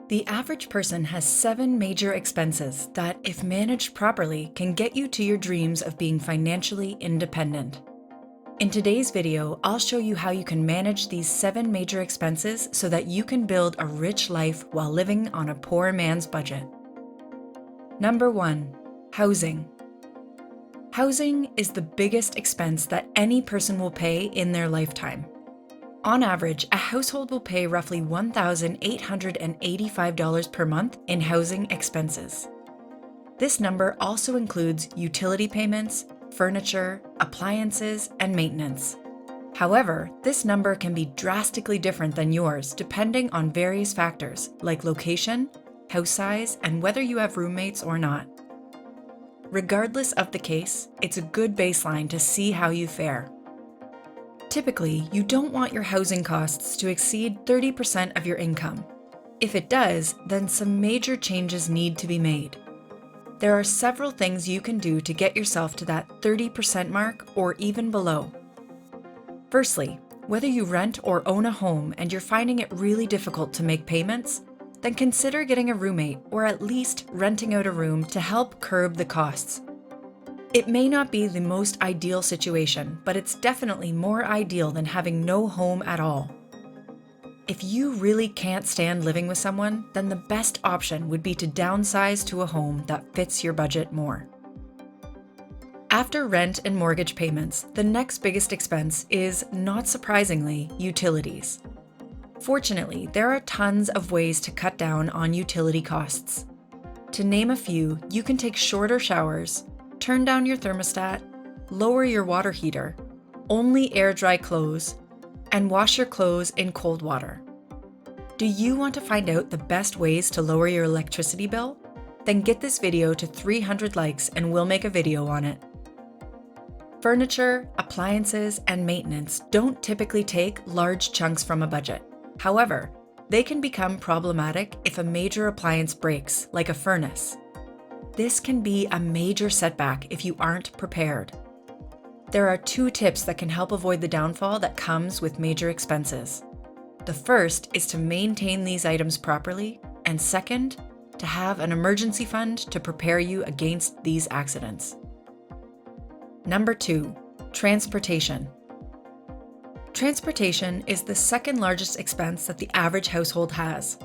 The average person has 7 major expenses that, if managed properly, can get you to your dreams of being financially independent. In today's video, I'll show you how you can manage these 7 major expenses so that you can build a rich life while living on a poor man's budget. Number 1. Housing. Housing is the biggest expense that any person will pay in their lifetime. On average, a household will pay roughly $1,885 per month in housing expenses. This number also includes utility payments, furniture, appliances, and maintenance. However, this number can be drastically different than yours depending on various factors like location, house size, and whether you have roommates or not. Regardless of the case, it's a good baseline to see how you fare. Typically, you don't want your housing costs to exceed 30% of your income. If it does, then some major changes need to be made. There are several things you can do to get yourself to that 30% mark or even below. Firstly, whether you rent or own a home and you're finding it really difficult to make payments, then consider getting a roommate or at least renting out a room to help curb the costs. It may not be the most ideal situation, but it's definitely more ideal than having no home at all. If you really can't stand living with someone, then the best option would be to downsize to a home that fits your budget more. After rent and mortgage payments, the next biggest expense is, not surprisingly, utilities. Fortunately, there are tons of ways to cut down on utility costs. To name a few, you can take shorter showers, turn down your thermostat, lower your water heater, only air dry clothes, and wash your clothes in cold water. Do you want to find out the best ways to lower your electricity bill? Then get this video to 300 likes and we'll make a video on it. Furniture, appliances, and maintenance don't typically take large chunks from a budget. However, they can become problematic if a major appliance breaks, like a furnace. This can be a major setback if you aren't prepared. There are 2 tips that can help avoid the downfall that comes with major expenses. The first is to maintain these items properly, and second, to have an emergency fund to prepare you against these accidents. Number 2. Transportation. Transportation is the second largest expense that the average household has.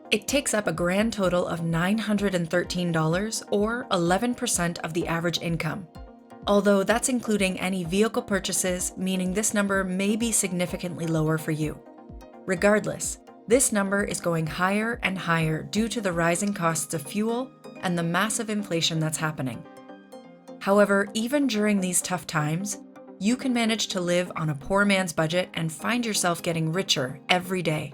It takes up a grand total of $913 or 11% of the average income. Although that's including any vehicle purchases, meaning this number may be significantly lower for you. Regardless, this number is going higher and higher due to the rising costs of fuel and the massive inflation that's happening. However, even during these tough times, you can manage to live on a poor man's budget and find yourself getting richer every day.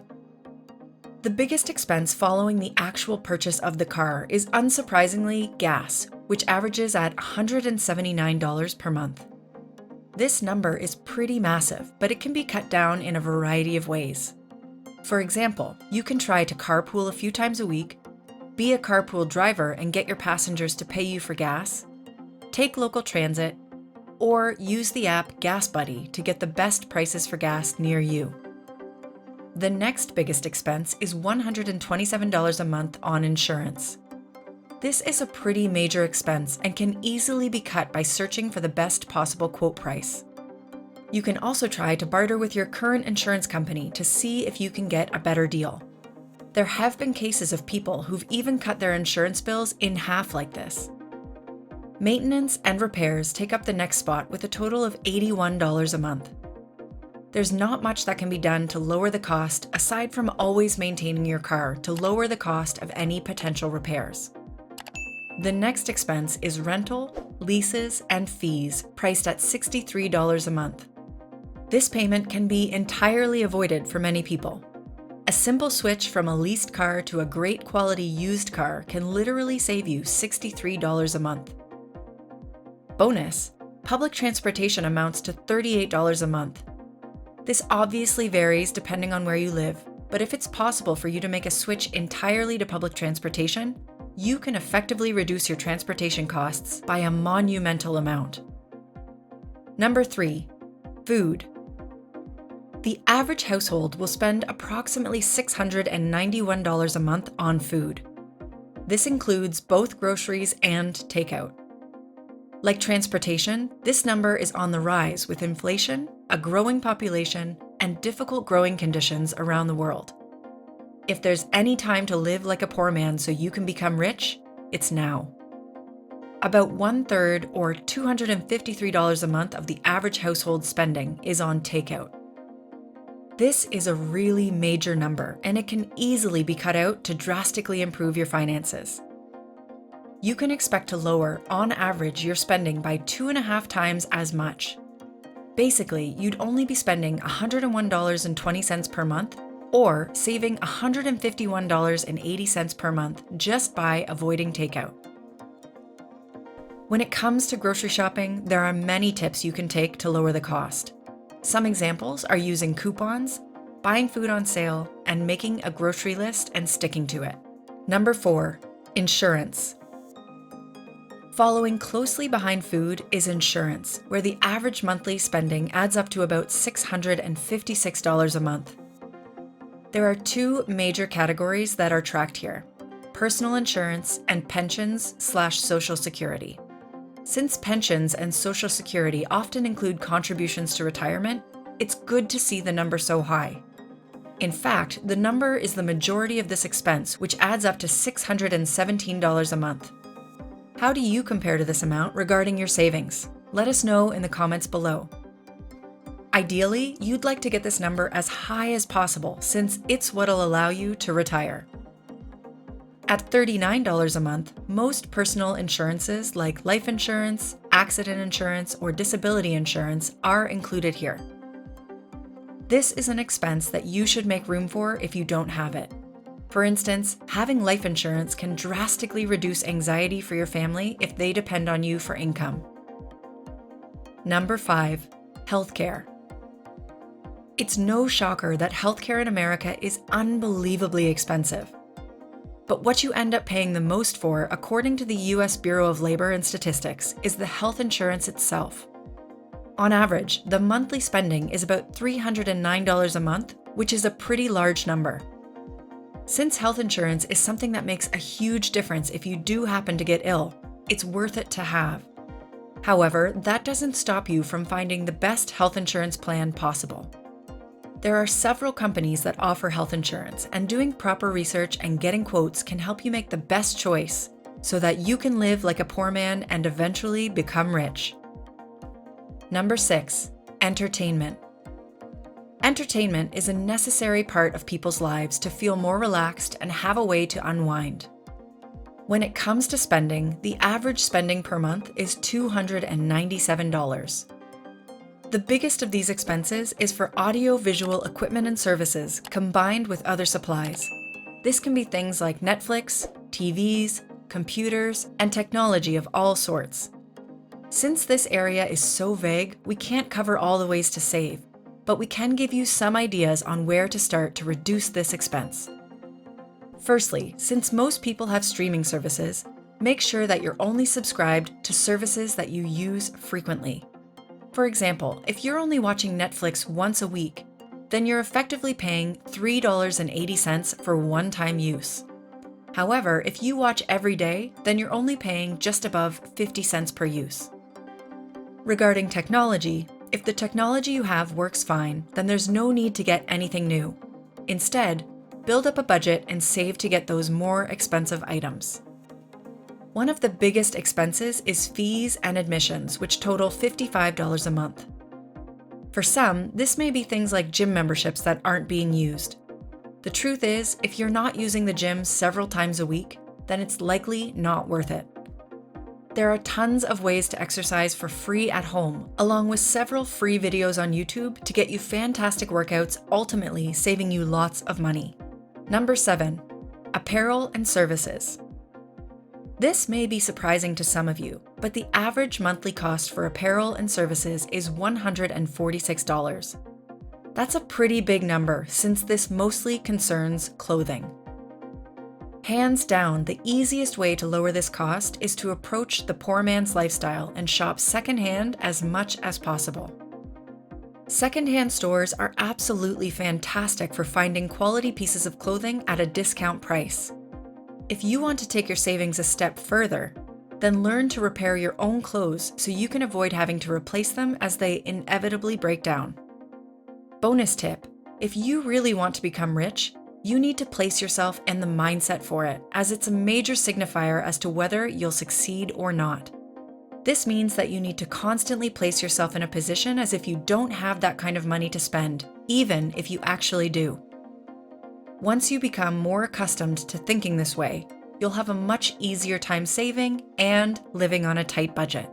The biggest expense following the actual purchase of the car is unsurprisingly gas, which averages at $179 per month. This number is pretty massive, but it can be cut down in a variety of ways. For example, you can try to carpool a few times a week, be a carpool driver and get your passengers to pay you for gas, take local transit, or use the app Gas Buddy to get the best prices for gas near you. The next biggest expense is $127 a month on insurance. This is a pretty major expense and can easily be cut by searching for the best possible quote price. You can also try to barter with your current insurance company to see if you can get a better deal. There have been cases of people who've even cut their insurance bills in half like this. Maintenance and repairs take up the next spot with a total of $81 a month. There's not much that can be done to lower the cost aside from always maintaining your car to lower the cost of any potential repairs. The next expense is rental, leases, and fees priced at $63 a month. This payment can be entirely avoided for many people. A simple switch from a leased car to a great quality used car can literally save you $63 a month. Bonus, public transportation amounts to $38 a month. This obviously varies depending on where you live, but if it's possible for you to make a switch entirely to public transportation, you can effectively reduce your transportation costs by a monumental amount. Number 3. Food. The average household will spend approximately $691 a month on food. This includes both groceries and takeout. Like transportation, this number is on the rise with inflation, a growing population, and difficult growing conditions around the world. If there's any time to live like a poor man so you can become rich, it's now. About 1/3 or $253 a month of the average household spending is on takeout. This is a really major number, and it can easily be cut out to drastically improve your finances. You can expect to lower, on average, your spending by 2.5 times as much. Basically, you'd only be spending $101.20 per month or saving $151.80 per month just by avoiding takeout. When it comes to grocery shopping, there are many tips you can take to lower the cost. Some examples are using coupons, buying food on sale, and making a grocery list and sticking to it. Number 4, insurance. Following closely behind food is insurance, where the average monthly spending adds up to about $656 a month. There are 2 major categories that are tracked here: personal insurance and pensions/Social Security. Since pensions and Social Security often include contributions to retirement, it's good to see the number so high. In fact, the number is the majority of this expense, which adds up to $617 a month. How do you compare to this amount regarding your savings? Let us know in the comments below. Ideally, you'd like to get this number as high as possible since it's what'll allow you to retire. At $39 a month, most personal insurances like life insurance, accident insurance, or disability insurance are included here. This is an expense that you should make room for if you don't have it. For instance, having life insurance can drastically reduce anxiety for your family if they depend on you for income. Number 5, healthcare. It's no shocker that healthcare in America is unbelievably expensive. But what you end up paying the most for, according to the US Bureau of Labor and Statistics, is the health insurance itself. On average, the monthly spending is about $309 a month, which is a pretty large number. Since health insurance is something that makes a huge difference if you do happen to get ill, it's worth it to have. However, that doesn't stop you from finding the best health insurance plan possible. There are several companies that offer health insurance, and doing proper research and getting quotes can help you make the best choice so that you can live like a poor man and eventually become rich. Number 6, entertainment. Entertainment is a necessary part of people's lives to feel more relaxed and have a way to unwind. When it comes to spending, the average spending per month is $297. The biggest of these expenses is for audio-visual equipment and services combined with other supplies. This can be things like Netflix, TVs, computers, and technology of all sorts. Since this area is so vague, we can't cover all the ways to save, but we can give you some ideas on where to start to reduce this expense. Firstly, since most people have streaming services, make sure that you're only subscribed to services that you use frequently. For example, if you're only watching Netflix once a week, then you're effectively paying $3.80 for one-time use. However, if you watch every day, then you're only paying just above 50 cents per use. Regarding technology, if the technology you have works fine, then there's no need to get anything new. Instead, build up a budget and save to get those more expensive items. One of the biggest expenses is fees and admissions, which total $55 a month. For some, this may be things like gym memberships that aren't being used. The truth is, if you're not using the gym several times a week, then it's likely not worth it. There are tons of ways to exercise for free at home, along with several free videos on YouTube to get you fantastic workouts, ultimately saving you lots of money. Number 7, apparel and services. This may be surprising to some of you, but the average monthly cost for apparel and services is $146. That's a pretty big number since this mostly concerns clothing. Hands down, the easiest way to lower this cost is to approach the poor man's lifestyle and shop secondhand as much as possible. Secondhand stores are absolutely fantastic for finding quality pieces of clothing at a discount price. If you want to take your savings a step further, then learn to repair your own clothes so you can avoid having to replace them as they inevitably break down. Bonus tip: if you really want to become rich, you need to place yourself in the mindset for it, as it's a major signifier as to whether you'll succeed or not. This means that you need to constantly place yourself in a position as if you don't have that kind of money to spend, even if you actually do. Once you become more accustomed to thinking this way, you'll have a much easier time saving and living on a tight budget.